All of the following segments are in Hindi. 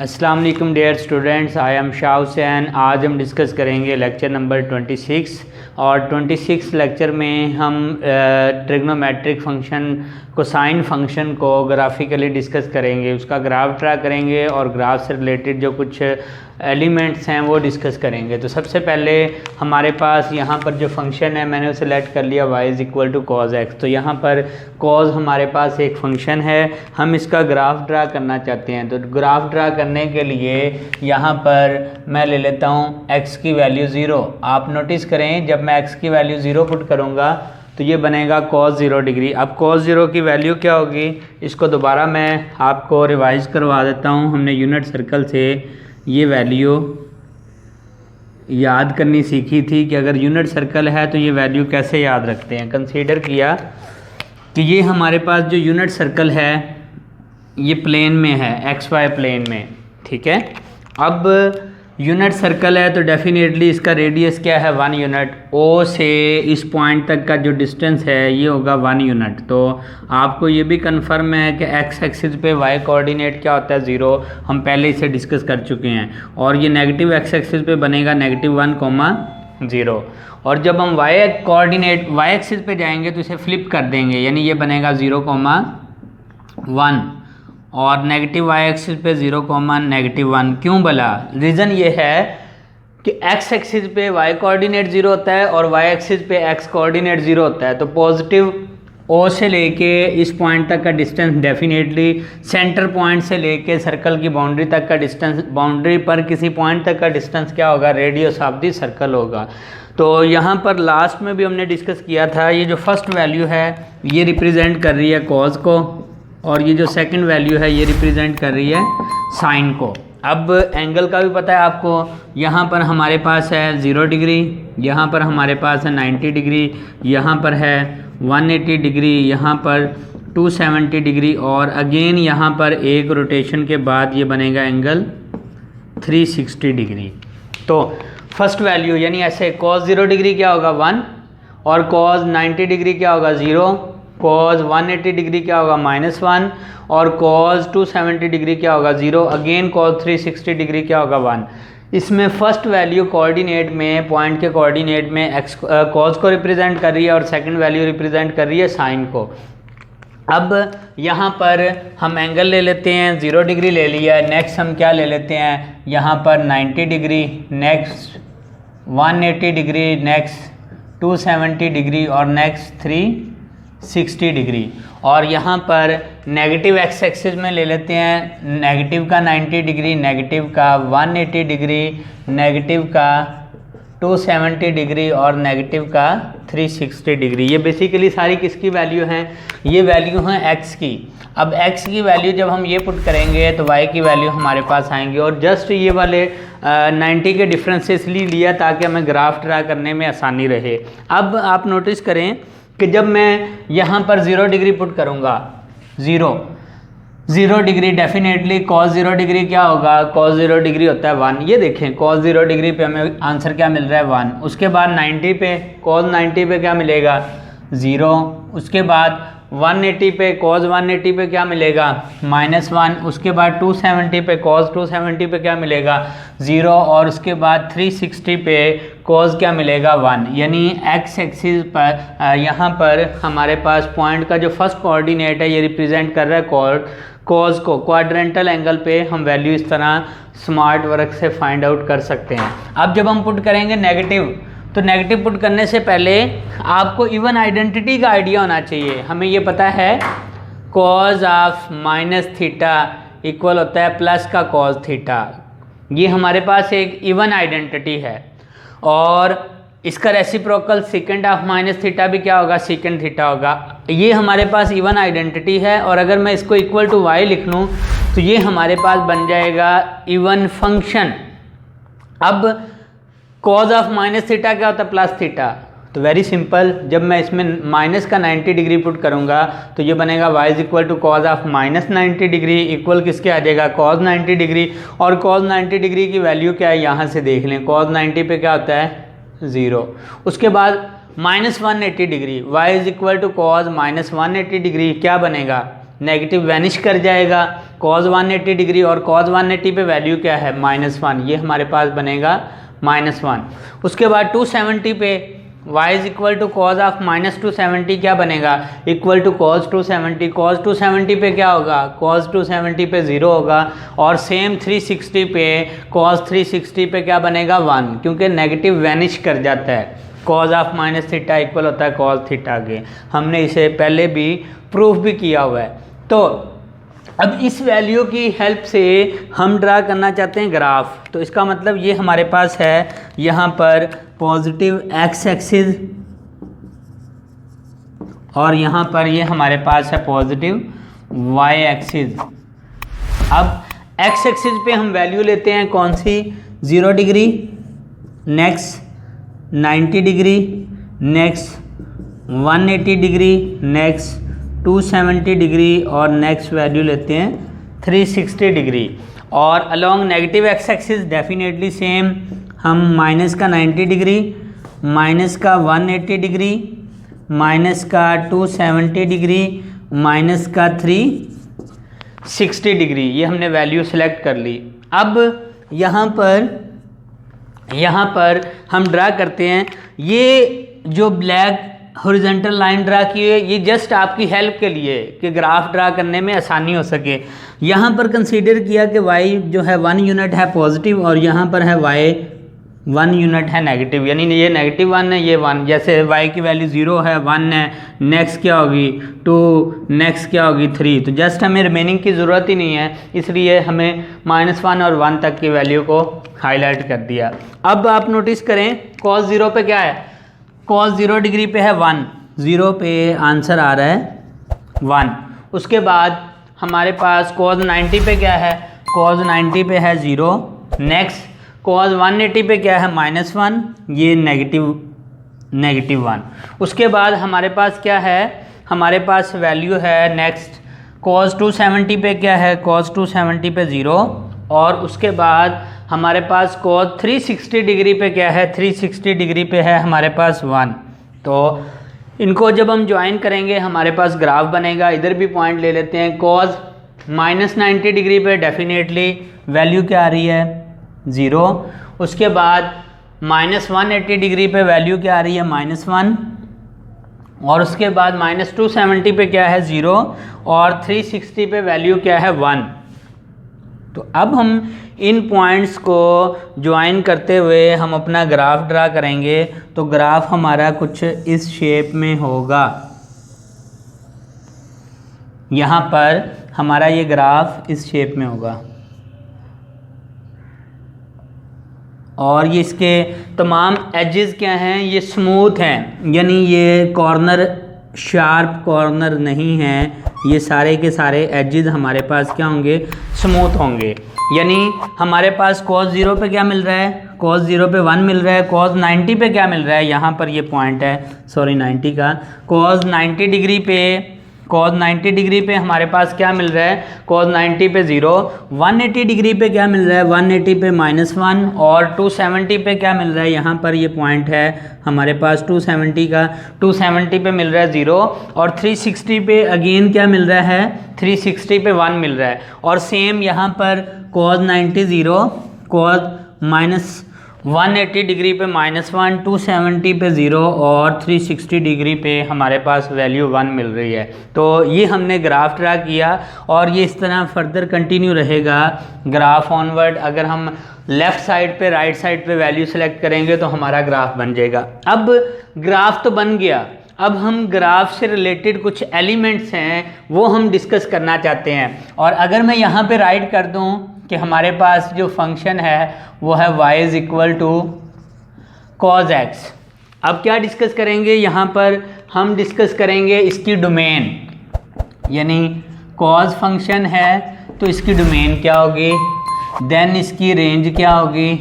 अस्सलाम वालेकुम dear students, I am Shah Hussain. आज हम डिस्कस करेंगे लेक्चर नंबर 26 और 26 लेक्चर में हम ट्रिग्नोमेट्रिक फंक्शन कोसाइन फंक्शन को ग्राफिकली डिस्कस करेंगे, उसका ग्राफ ड्रा करेंगे और ग्राफ से रिलेटेड जो कुछ एलिमेंट्स हैं वो डिस्कस करेंगे। तो सबसे पहले हमारे पास यहाँ पर जो फंक्शन है मैंने उसे सेलेक्ट कर लिया y is equal to cos x। तो यहाँ पर कॉज हमारे पास एक फंक्शन है, हम इसका ग्राफ ड्रा करना चाहते हैं। तो ग्राफ ड्रा करने के लिए यहाँ पर मैं ले लेता हूँ x की वैल्यू 0। आप नोटिस करें जब मैं x की वैल्यू 0 पुट करूँगा तो ये बनेगा cos 0 डिग्री। अब cos 0 की वैल्यू क्या होगी, इसको दोबारा मैं आपको रिवाइज करवा देता हूँ। हमने यूनिट सर्कल से ये वैल्यू याद करनी सीखी थी कि अगर यूनिट सर्कल है तो ये वैल्यू कैसे याद रखते हैं। कंसीडर किया कि ये हमारे पास जो यूनिट सर्कल है ये प्लेन में है, एक्स वाई प्लेन में, ठीक है। अब यूनिट सर्कल है तो डेफिनेटली इसका रेडियस क्या है, 1 यूनिट। ओ से इस पॉइंट तक का जो डिस्टेंस है ये होगा 1 यूनिट। तो आपको ये भी कंफर्म है कि एक्स एक्सिस पे वाई कोऑर्डिनेट क्या होता है, 0। हम पहले इसे डिस्कस कर चुके हैं। और ये नेगेटिव एक्स एक्सिस पे बनेगा -1, 0। और जब हम वाई कोऑर्डिनेट वाई एक्सिस पे जाएंगे तो इसे फ्लिप कर देंगे, यानी ये बनेगा 0, 1। और नेगेटिव वाई एक्सिस पे 0, -1। क्यों भला? रीज़न ये है कि एक्स एक्सिस पे वाई कोऑर्डिनेट 0 होता है और वाई एक्सिस पे एक्स कोऑर्डिनेट 0 होता है। तो पॉजिटिव ओ से लेके इस पॉइंट तक का डिस्टेंस डेफिनेटली सेंटर पॉइंट से लेके सर्कल की बाउंड्री तक का डिस्टेंस, बाउंड्री पर किसी पॉइंट तक का डिस्टेंस क्या होगा, रेडियस ऑफ द सर्कल होगा। तो यहाँ पर लास्ट में भी हमने डिस्कस किया था, ये जो फर्स्ट वैल्यू है ये रिप्रेजेंट कर रही है कॉज को और ये जो सेकंड वैल्यू है ये रिप्रेजेंट कर रही है साइन को। अब एंगल का भी पता है आपको, यहाँ पर हमारे पास है 0 डिग्री, यहाँ पर हमारे पास है 90 डिग्री, यहाँ पर है 180 डिग्री, यहाँ पर 270 डिग्री और अगेन यहाँ पर एक रोटेशन के बाद ये बनेगा एंगल 360 डिग्री। तो फर्स्ट वैल्यू यानी ऐसे cos 0 डिग्री क्या होगा 1 और cos 90 डिग्री क्या होगा 0, cos 180 डिग्री क्या होगा -1 और cos 270 डिग्री क्या होगा 0, अगेन cos 360 डिग्री क्या होगा 1। इसमें फर्स्ट वैल्यू कोऑर्डिनेट में, पॉइंट के कोऑर्डिनेट में एक्स cos को रिप्रेजेंट कर रही है और सेकंड वैल्यू रिप्रेजेंट कर रही है साइन को। अब यहाँ पर हम एंगल ले लेते हैं, 0 डिग्री ले लिया है। नेक्स्ट हम क्या ले लेते हैं, यहाँ पर 90 degree, next 180 degree, next 270 degree और नेक्स्ट 360 डिग्री। और यहाँ पर नेगेटिव एक्स एक्सिस में ले लेते हैं, नेगेटिव का 90 डिग्री, नेगेटिव का 180 डिग्री, नेगेटिव का 270 डिग्री और नेगेटिव का 360 डिग्री। ये बेसिकली सारी किसकी वैल्यू हैं, ये वैल्यू हैं एक्स की। अब एक्स की वैल्यू जब हम ये पुट करेंगे तो वाई की वैल्यू हमारे पास आएंगी। और जस्ट ये वाले 90 के डिफरेंस से इसलिए लिया ताकि हमें ग्राफ ड्रा करने में आसानी रहे। अब आप नोटिस करें कि जब मैं यहाँ पर 0 डिग्री पुट करूँगा, 0 डिग्री डेफिनेटली cos 0 डिग्री क्या होगा, cos 0 डिग्री होता है 1। ये देखें cos 0 डिग्री पे हमें आंसर क्या मिल रहा है 1। उसके बाद 90 पे cos 90 पे क्या मिलेगा 0। उसके बाद 180 पे cos 180 पे क्या मिलेगा -1। उसके बाद 270 पे cos 270 पे क्या मिलेगा 0 और उसके बाद 360 पे cos क्या मिलेगा 1। यानी एक्स एक्सिस पर यहाँ पर हमारे पास पॉइंट का जो फर्स्ट कोऑर्डिनेट है ये रिप्रेजेंट कर रहा है cos को। क्वाड्रेंटल एंगल पे हम वैल्यू इस तरह स्मार्ट वर्क से फाइंड आउट कर सकते हैं। अब जब हम पुट करेंगे नेगेटिव, तो नेगेटिव पुट करने से पहले आपको इवन आइडेंटिटी का आइडिया होना चाहिए। हमें ये पता है cos ऑफ -थीटा इक्वल होता है प्लस का cos थीटा। ये हमारे पास एक इवन आइडेंटिटी है और इसका रेसिप्रोकल सेकेंड ऑफ -थीटा भी क्या होगा, सेकेंड थीटा होगा। ये हमारे पास इवन आइडेंटिटी है और अगर मैं इसको इक्वल टू y लिख लूँ तो ये हमारे पास बन जाएगा इवन फंक्शन। अब cos ऑफ -थीटा क्या होता है, प्लस थीटा। तो वेरी सिंपल, जब मैं इसमें माइनस का 90 डिग्री पुट करूँगा तो ये बनेगा y is equal to cos of -90 degree equal किसके आ जाएगा cos 90 डिग्री। और cos 90 डिग्री की वैल्यू क्या है यहाँ से देख लें, cos 90 पे क्या होता है 0। उसके बाद -180 degree, y is equal to cos -180 degree क्या बनेगा नेगेटिव वैनिश कर जाएगा cos 180 डिग्री, और cos 180 पे वैल्यू क्या है -1, ये हमारे पास बनेगा -1। उसके बाद 270 पे y is equal to cos of -270 क्या बनेगा इक्वल टू cos 270। cos 270 पे क्या होगा cos 270 पे 0 होगा, और सेम 360 पे cos 360 पे क्या बनेगा 1, क्योंकि नेगेटिव वैनिश कर जाता है। cos ऑफ -थीटा इक्वल होता है cos थीटा के, हमने इसे पहले भी प्रूफ भी किया हुआ है। तो अब इस वैल्यू की हेल्प से हम ड्रा करना चाहते हैं ग्राफ। तो इसका मतलब ये हमारे पास है यहाँ पर पॉजिटिव x एक्सिस, और यहाँ पर ये हमारे पास है पॉजिटिव y एक्सिस। अब x एक्सिस पे हम वैल्यू लेते हैं कौन सी 0 degree, next 90 degree, next 180 degree, next 270 degree, और नेक्स्ट वैल्यू लेते हैं 360 डिग्री। और along negative x axis definitely same, हम माइनस का 90 डिग्री, माइनस का 180 डिग्री, माइनस का 270 डिग्री, माइनस का 360 डिग्री, ये हमने वैल्यू सेलेक्ट कर ली। अब यहाँ पर हम ड्रा करते हैं, ये जो ब्लैक हॉरिजॉन्टल लाइन ड्रा की है ये जस्ट आपकी हेल्प के लिए कि ग्राफ ड्रा करने में आसानी हो सके। यहाँ पर कंसीडर किया कि y जो है 1 यूनिट है पॉजिटिव, और यहाँ पर है y 1 यूनिट है नेगेटिव, यानी ये नेगेटिव 1 है, ये 1। जैसे y की वैल्यू 0 है, 1 है, नेक्स्ट क्या होगी 2, नेक्स्ट क्या होगी 3। तो जस्ट हमें रिमेनिंग की ज़रूरत ही नहीं है, इसलिए हमें -1 और 1 तक की वैल्यू को हाईलाइट कर दिया। अब आप नोटिस करें cos 0 पे क्या है, cos 0 डिग्री पे है 1, 0 पे आंसर आ रहा है 1। उसके बाद हमारे पास cos 90 पे क्या है, cos 90 पे है 0, नेक्स्ट cos 180 पे क्या है -1, ये नेगेटिव 1। उसके बाद हमारे पास क्या है, हमारे पास वैल्यू है नेक्स्ट cos 270 पे क्या है, cos 270 पे 0, और उसके बाद हमारे पास cos 360 डिग्री पे क्या है, 360 डिग्री पे है हमारे पास 1। तो इनको जब हम ज्वाइन करेंगे हमारे पास ग्राफ बनेगा। इधर भी पॉइंट ले लेते हैं, cos -90 डिग्री पे डेफिनेटली वैल्यू क्या आ रही है 0। उसके बाद -180 डिग्री पे वैल्यू क्या आ रही है -1, और उसके बाद -270 पे क्या है 0, और 360 पे वैल्यू क्या है 1। तो अब हम इन पॉइंट्स को ज्वाइन करते हुए हम अपना ग्राफ ड्रा करेंगे। तो ग्राफ हमारा कुछ इस शेप में होगा, यहाँ पर हमारा ये ग्राफ इस शेप में होगा, और ये इसके तमाम एजेस क्या हैं, ये स्मूथ हैं, यानी ये कॉर्नर शार्प कॉर्नर नहीं है, ये सारे के सारे एजेस हमारे पास क्या होंगे स्मूथ होंगे। यानी हमारे पास cos 0 पे क्या मिल रहा है, cos 0 पे 1 मिल रहा है, cos 90 पे क्या मिल रहा है, यहाँ पर ये पॉइंट है, सॉरी 90 का, cos 90 डिग्री पे हमारे पास क्या मिल रहा है, cos 90 पे 0, 180 डिग्री पे क्या मिल रहा है, 180 पे -1, और 270 पे क्या मिल रहा है, यहाँ पर ये पॉइंट है हमारे पास 270 का, 270 पे मिल रहा है 0, और 360 पे अगेन क्या मिल रहा है, 360 पे 1 मिल रहा है। और सेम यहाँ पर cos 90 0, cos -180 डिग्री पे -1, 270 पे 0, और 360 डिग्री पे हमारे पास वैल्यू 1 मिल रही है। तो ये हमने ग्राफ ड्रा किया, और ये इस तरह फर्दर कंटिन्यू रहेगा ग्राफ ऑनवर्ड। अगर हम लेफ़्ट साइड पे राइट साइड पे वैल्यू सेलेक्ट करेंगे तो हमारा ग्राफ बन जाएगा। अब ग्राफ तो बन गया, अब हम ग्राफ से रिलेटेड कुछ एलिमेंट्स हैं वो हम डिस्कस करना चाहते हैं। और अगर मैं यहाँ पे राइट कर दूँ कि हमारे पास जो फंक्शन है वो है y is equal to cos x। अब क्या डिस्कस करेंगे, यहाँ पर हम डिस्कस करेंगे इसकी डोमेन, यानी cos फंक्शन है तो इसकी डोमेन क्या होगी, देन इसकी रेंज क्या होगी,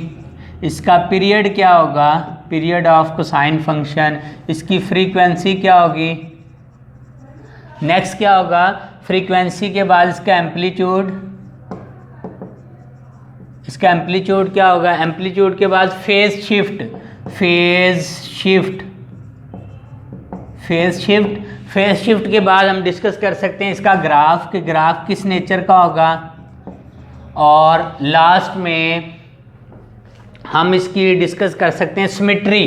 इसका पीरियड क्या होगा, पीरियड ऑफ कोसाइन फंक्शन, इसकी फ्रीक्वेंसी क्या होगी, नेक्स्ट क्या होगा फ्रीक्वेंसी के बाद इसका एम्पलीट्यूड, इसका एम्पलीट्यूड क्या होगा, एम्पलीट्यूड के बाद फेज फेज शिफ्ट के बाद हम डिस्कस कर सकते हैं इसका ग्राफ, कि ग्राफ किस नेचर का होगा, और लास्ट में हम इसकी डिस्कस कर सकते हैं सिमेट्री।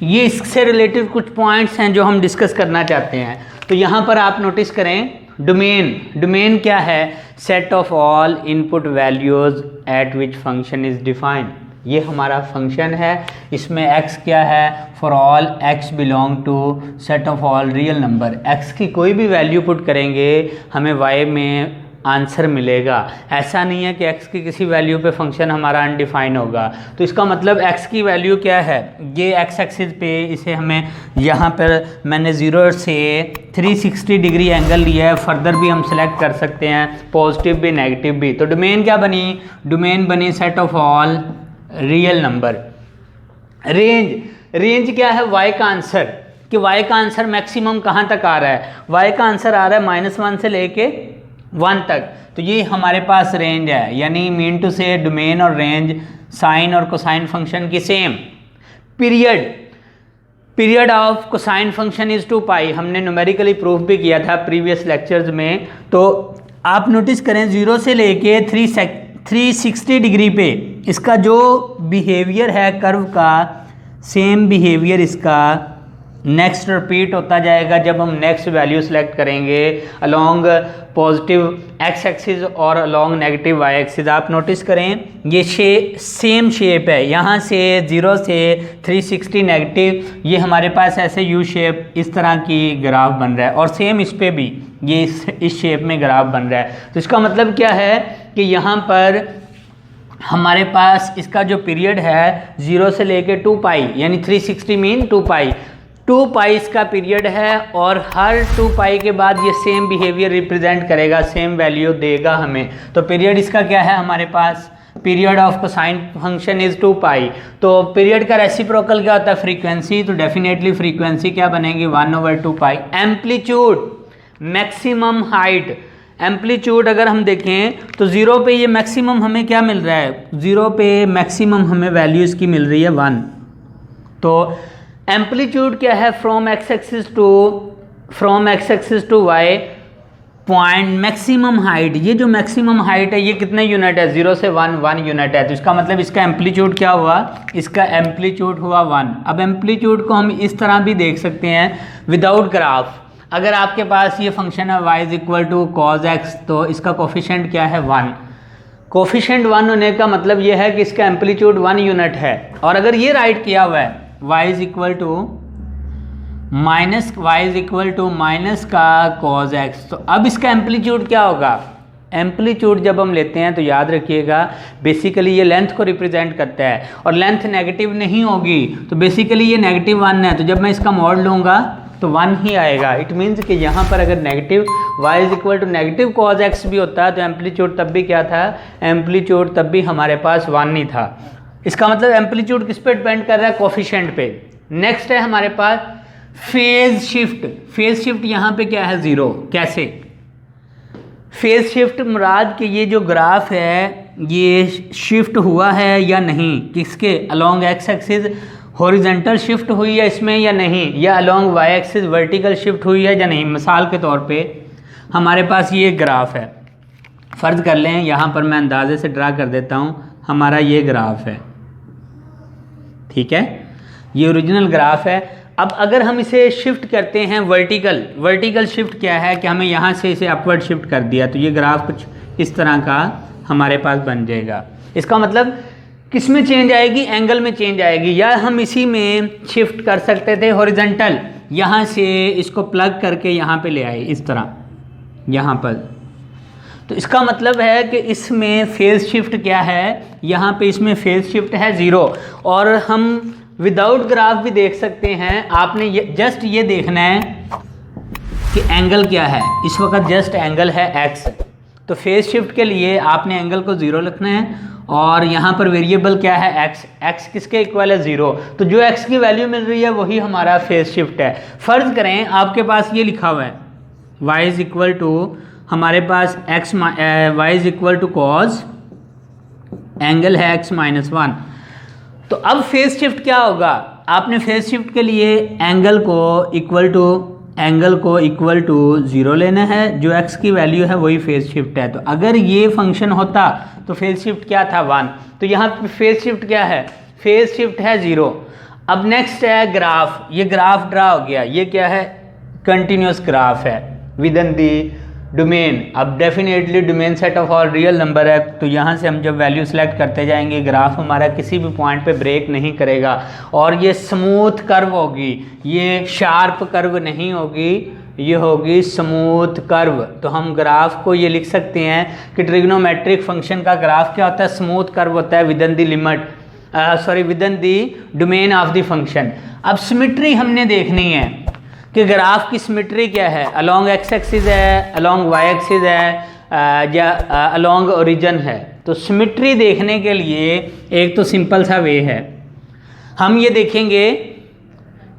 ये इससे रिलेटेड कुछ पॉइंट्स हैं जो हम डिस्कस करना चाहते हैं। तो यहाँ पर आप नोटिस करें डोमेन क्या है, set of all input values at which function is defined. ये हमारा फंक्शन है, इसमें x क्या है, for all x belong to set of all real number. x की कोई भी वैल्यू पुट करेंगे हमें y में आंसर मिलेगा। ऐसा नहीं है कि x की किसी वैल्यू पे फंक्शन हमारा अनडिफाइन होगा। तो इसका मतलब x की वैल्यू क्या है, ये x एक्सिस पे इसे हमें यहाँ पर मैंने 0 से 360 डिग्री एंगल लिया है। फर्दर भी हम सेलेक्ट कर सकते हैं, पॉजिटिव भी नेगेटिव भी। तो डोमेन क्या बनी, डोमेन बनी set of all real number. Range क्या है, y का आंसर, कि y का आंसर मैक्सिमम कहाँ तक आ रहा है, y का आंसर आ रहा है -1 से लेके 1 तक। तो ये हमारे पास रेंज है, यानी मीन टू से डोमेन और रेंज साइन और कोसाइन फंक्शन की same. Period of cosine function is 2 पाई, हमने न्यूमेरिकली प्रूफ भी किया था प्रीवियस लेक्चर्स में। तो आप नोटिस करें 0 से लेके 360 डिग्री पे इसका जो बिहेवियर है कर्व का, सेम बिहेवियर इसका नेक्स्ट रिपीट होता जाएगा जब हम नेक्स्ट वैल्यू सेलेक्ट करेंगे अलोंग पॉजिटिव x एक्सिस और अलोंग नेगेटिव y एक्सिस। आप नोटिस करें ये सेम शेप है, यहाँ से 0 से 360 नेगेटिव, ये हमारे पास ऐसे यू शेप इस तरह की ग्राफ बन रहा है, और सेम इस पे भी ये इस शेप में ग्राफ बन रहा है। तो इसका मतलब क्या है कि यहाँ पर हमारे पास इसका जो पीरियड है 0 से लेके 2 पाई, यानी 360 मीन 2 पाई इसका पीरियड है, और हर 2 पाई के बाद ये सेम बिहेवियर रिप्रेजेंट करेगा, सेम वैल्यू देगा हमें। तो पीरियड इसका क्या है हमारे पास, period of cosine function is 2 pi. तो पीरियड का रेसिप्रोकल क्या होता है, फ्रीक्वेंसी। तो डेफिनेटली फ्रीक्वेंसी क्या बनेगी, 1/2 पाई। एम्पलीट्यूड, मैक्सिमम हाइट, एम्पलीट्यूड अगर हम देखें तो 0 पे ये मैक्सिमम हमें क्या मिल रहा है, 0 पे मैक्सिमम हमें वैल्यू इसकी मिल रही है 1। तो एम्पलीट्यूड क्या है, from x axis to y point maximum height. ये जो मैक्सिमम हाइट है ये कितने यूनिट है, 0 से 1 यूनिट है। तो इसका मतलब इसका एम्पलीट्यूड क्या हुआ, इसका एम्पलीट्यूड हुआ 1। अब एम्पलीट्यूड को हम इस तरह भी देख सकते हैं विदाउट ग्राफ। अगर आपके पास ये फंक्शन है y is equal to cos x, तो इसका कोफिशिएंट क्या है 1। कोफिशिएंट 1 होने का मतलब ये है कि इसका एम्पलीट्यूड 1 यूनिट है। और अगर ये राइट किया हुआ है y is equal to minus का cos x, तो अब इसका एम्पलीट्यूड क्या होगा, एम्पलीट्यूड जब हम लेते हैं तो याद रखिएगा बेसिकली ये लेंथ को रिप्रेजेंट करता है, और लेंथ नेगेटिव नहीं होगी तो बेसिकली ये -1 है। तो जब मैं इसका मॉड लूँगा तो 1 ही आएगा। इट मीन्स कि यहाँ पर अगर negative y is equal to negative cos x भी होता है तो एम्पलीट्यूड तब भी क्या था, एम्पलीट्यूड तब भी हमारे पास 1 ही था। इसका मतलब एम्पलीट्यूड किस पे डिपेंड कर रहा है, कोफिशिएंट पे। नेक्स्ट है हमारे पास फेज शिफ्ट यहाँ पे क्या है 0। कैसे फेज शिफ्ट, मुराद कि ये जो ग्राफ है ये शिफ्ट हुआ है या नहीं, किसके along x axis horizontal shift हुई है इसमें या नहीं, या along y axis vertical shift हुई है या नहीं। मिसाल के तौर पे हमारे पास ये ग्राफ है, फ़र्ज़ कर लें यहाँ पर मैं अंदाजे से ड्रा कर देता हूँ, हमारा ये ग्राफ है, ठीक है, ये ओरिजिनल ग्राफ है। अब अगर हम इसे शिफ्ट करते हैं वर्टिकल शिफ्ट क्या है कि हमें यहाँ से इसे अपवर्ड शिफ्ट कर दिया, तो ये ग्राफ कुछ इस तरह का हमारे पास बन जाएगा। इसका मतलब किस में चेंज आएगी, एंगल में चेंज आएगी। या हम इसी में शिफ्ट कर सकते थे हॉरिजॉन्टल, यहाँ से इसको प्लग करके यहाँ पे ले आए इस तरह यहाँ पर। तो इसका मतलब है कि इसमें फेज शिफ्ट क्या है, यहाँ पे इसमें फेज शिफ्ट है 0। और हम विदाउट ग्राफ भी देख सकते हैं। आपने जस्ट ये देखना है कि एंगल क्या है, इस वक्त जस्ट एंगल है x। तो फेज शिफ्ट के लिए आपने एंगल को 0 लिखना है, और यहाँ पर वेरिएबल क्या है x किसके इक्वल है 0। तो जो x की वैल्यू मिल रही है वही हमारा फेज शिफ्ट है। फ़र्ज़ करें आपके पास ये लिखा हुआ है y इज इक्वल टू, हमारे पास y is equal to cos, angle है x -1। तो अब फेज शिफ्ट क्या होगा, आपने फेज शिफ्ट के लिए एंगल को इक्वल टू 0 लेना है, जो x की वैल्यू है वही फेज शिफ्ट है। तो अगर ये फंक्शन होता तो फेज शिफ्ट क्या था 1, तो यहाँ पे फेज शिफ्ट क्या है, फेज शिफ्ट है 0। अब नेक्स्ट है ग्राफ, ये ग्राफ ड्रा हो गया, ये क्या है, कंटिन्यूस ग्राफ है विद इन दी डोमेन। अब definitely domain set of all real number है, तो यहाँ से हम जब वैल्यू सेलेक्ट करते जाएंगे ग्राफ हमारा किसी भी पॉइंट पे ब्रेक नहीं करेगा और ये स्मूथ कर्व होगी, ये शार्प कर्व नहीं होगी, ये होगी स्मूथ कर्व। तो हम ग्राफ को ये लिख सकते हैं कि ट्रिग्नोमेट्रिक फंक्शन का ग्राफ क्या होता है, स्मूथ कर्व होता है with in the limit, with in the domain of the function. अब सिमेट्री हमने देखनी है कि ग्राफ की सिमेट्री क्या है, अलोंग एक्स एक्सिस है, अलोंग वाई एक्सिस है, या अलोंग ओरिजिन है। तो सिमेट्री देखने के लिए एक तो सिंपल सा वे है, हम ये देखेंगे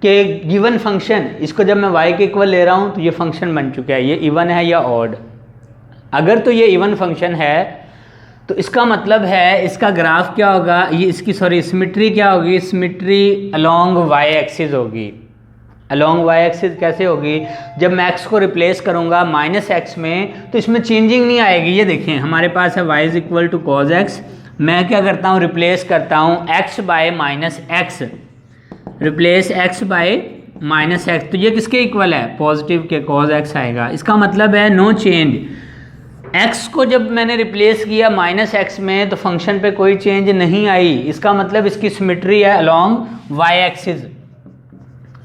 कि गिवन फंक्शन, इसको जब मैं y के इक्वल ले रहा हूँ तो ये फंक्शन बन चुका है, ये इवन है या ऑड। अगर तो ये इवन फंक्शन है तो इसका मतलब है इसका ग्राफ क्या होगा, ये इसकी सिमेट्री क्या होगी, सिमेट्री अलोंग वाई एक्सिस होगी। अलोंग वाई एक्सिस कैसे होगी, जब मैं x को रिप्लेस करूंगा -x में तो इसमें चेंजिंग नहीं आएगी। ये देखें हमारे पास है y is equal to cos x, मैं क्या करता हूँ रिप्लेस करता हूँ x by -x, replace x by -x, तो ये किसके इक्वल है, पॉजिटिव के, कॉज x आएगा। इसका मतलब है नो चेंज, x को जब मैंने रिप्लेस किया -x में तो फंक्शन पे कोई चेंज नहीं आई, इसका मतलब इसकी सिमेट्री है along y axis,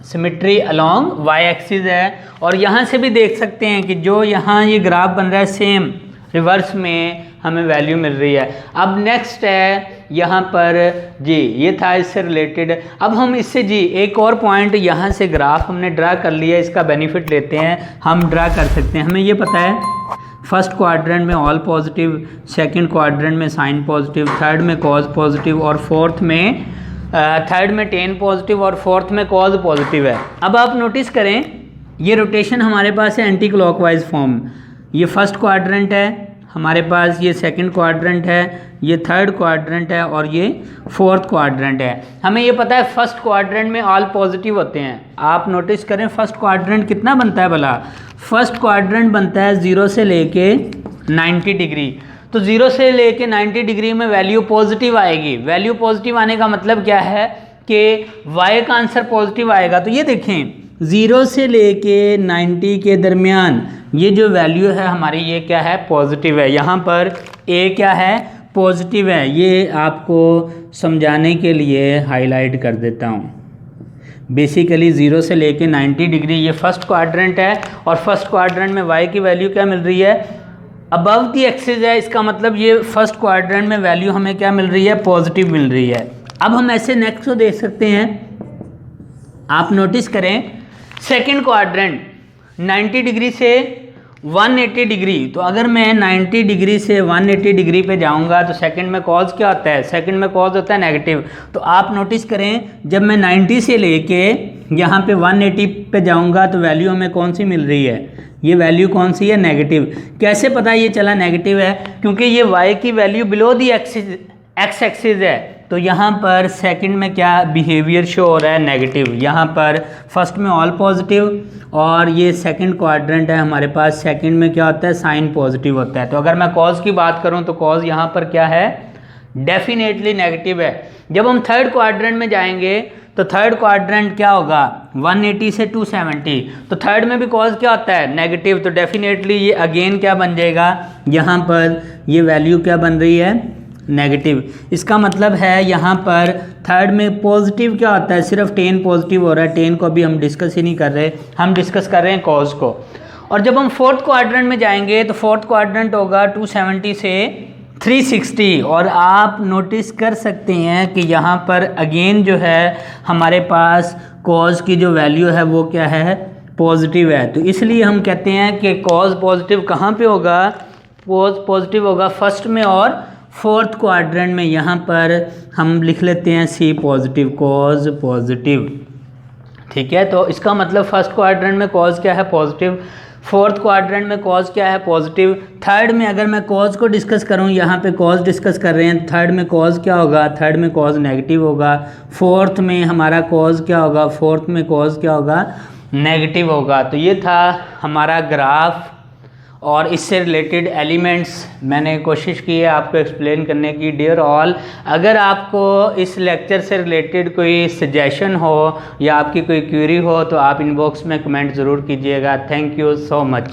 symmetry along y axis है। और यहाँ से भी देख सकते हैं कि जो यहाँ ये ग्राफ बन रहा है सेम रिवर्स में हमें वैल्यू मिल रही है। अब नेक्स्ट है यहाँ पर जी, ये था इससे रिलेटेड। अब हम इससे जी एक और पॉइंट, यहाँ से ग्राफ हमने ड्रा कर लिया, इसका बेनिफिट लेते हैं, हम ड्रा कर सकते हैं। हमें ये पता है फर्स्ट क्वाड्रेंट में ऑल पॉजिटिव, सेकंड क्वाड्रेंट में साइन पॉजिटिव, थर्ड में कॉज पॉजिटिव और फोर्थ में टेन पॉजिटिव और फोर्थ में कॉज पॉजिटिव है। अब आप नोटिस करें ये रोटेशन हमारे पास है एंटी क्लॉकवाइज फॉर्म, ये फर्स्ट क्वाड्रेंट है हमारे पास, ये सेकंड क्वाड्रेंट है, ये थर्ड क्वाड्रेंट है और ये फोर्थ क्वाड्रेंट है। हमें ये पता है फर्स्ट क्वाड्रेंट में ऑल पॉजिटिव होते हैं। आप नोटिस करें फर्स्ट क्वाड्रेंट कितना बनता है भला, फर्स्ट क्वाड्रेंट बनता है 0 से लेके 90 डिग्री। तो 0 से लेके 90 डिग्री में वैल्यू पॉजिटिव आएगी। वैल्यू पॉजिटिव आने का मतलब क्या है कि y का आंसर पॉजिटिव आएगा। तो ये देखें 0 से लेके 90 के दरमियान ये जो वैल्यू है हमारी, ये क्या है, पॉजिटिव है। यहाँ पर a क्या है, पॉजिटिव है। ये आपको समझाने के लिए हाईलाइट कर देता हूँ। बेसिकली 0 से लेके 90 डिग्री ये फर्स्ट क्वाड्रेंट है और फर्स्ट क्वाड्रेंट में y की वैल्यू क्या मिल रही है, अबव दी एक्सिस है। इसका मतलब ये फर्स्ट क्वाड्रेंट में वैल्यू हमें क्या मिल रही है, पॉजिटिव मिल रही है। अब हम ऐसे नेक्स्ट को देख सकते हैं, आप नोटिस करें सेकंड क्वाड्रेंट 90 डिग्री से 180 डिग्री। तो अगर मैं 90 डिग्री से 180 डिग्री पे जाऊंगा तो सेकंड में कॉज क्या होता है, सेकंड में कॉज होता है नेगेटिव। तो आप नोटिस करें जब मैं 90 से लेके यहाँ पे 180 पे जाऊंगा तो वैल्यू हमें कौन सी मिल रही है, ये वैल्यू कौन सी है, नेगेटिव। कैसे पता ये चला नेगेटिव है, क्योंकि ये y की value below the x axis है। तो यहाँ पर सेकंड में क्या बिहेवियर शो हो रहा है, नेगेटिव। यहाँ पर फर्स्ट में ऑल पॉजिटिव और ये सेकंड क्वाड्रेंट है हमारे पास, सेकंड में क्या होता है, साइन पॉजिटिव होता है। तो अगर मैं कॉज की बात करूँ तो कॉज यहाँ पर क्या है, डेफिनेटली नेगेटिव है। जब हम थर्ड क्वाड्रेंट में जाएंगे तो थर्ड क्वाड्रेंट क्या होगा, 180 से 270। तो थर्ड में भी कॉज क्या होता है, नेगेटिव। तो डेफिनेटली ये अगेन क्या बन जाएगा, यहाँ पर ये वैल्यू क्या बन रही है, नेगेटिव। इसका मतलब है यहाँ पर थर्ड में पॉजिटिव क्या होता है, सिर्फ 10 पॉजिटिव हो रहा है। 10 को अभी हम डिस्कस ही नहीं कर रहे, हम डिस्कस कर रहे हैं कॉज को। और जब हम फोर्थ क्वाड्रेंट में जाएंगे तो फोर्थ क्वाड्रेंट होगा 270 से 360। और आप नोटिस कर सकते हैं कि यहाँ पर अगेन जो है हमारे पास कॉज की जो वैल्यू है वो क्या है, पॉजिटिव है। तो इसलिए हम कहते हैं कि कॉज पॉजिटिव कहाँ पे होगा, कॉज पॉजिटिव होगा फर्स्ट में और फोर्थ क्वाड्रेंट में। यहाँ पर हम लिख लेते हैं सी पॉजिटिव, कॉज पॉजिटिव, ठीक है। तो इसका मतलब फर्स्ट क्वाड्रेंट में कॉज क्या है, पॉजिटिव। फोर्थ क्वाड्रेंट में कॉज क्या है, पॉजिटिव। थर्ड में अगर मैं कॉज को डिस्कस करूं, यहाँ पे कॉज डिस्कस कर रहे हैं, थर्ड में कॉज क्या होगा, थर्ड में कॉज नेगेटिव होगा। फोर्थ में हमारा कॉज क्या होगा, फोर्थ में कॉज क्या होगा, नेगेटिव होगा। तो ये था हमारा ग्राफ और इससे रिलेटेड एलिमेंट्स मैंने कोशिश की है आपको एक्सप्लेन करने की। डियर ऑल, अगर आपको इस लेक्चर से रिलेटेड कोई सजेशन हो या आपकी कोई क्वेरी हो तो आप इनबॉक्स में कमेंट ज़रूर कीजिएगा। Thank you so much.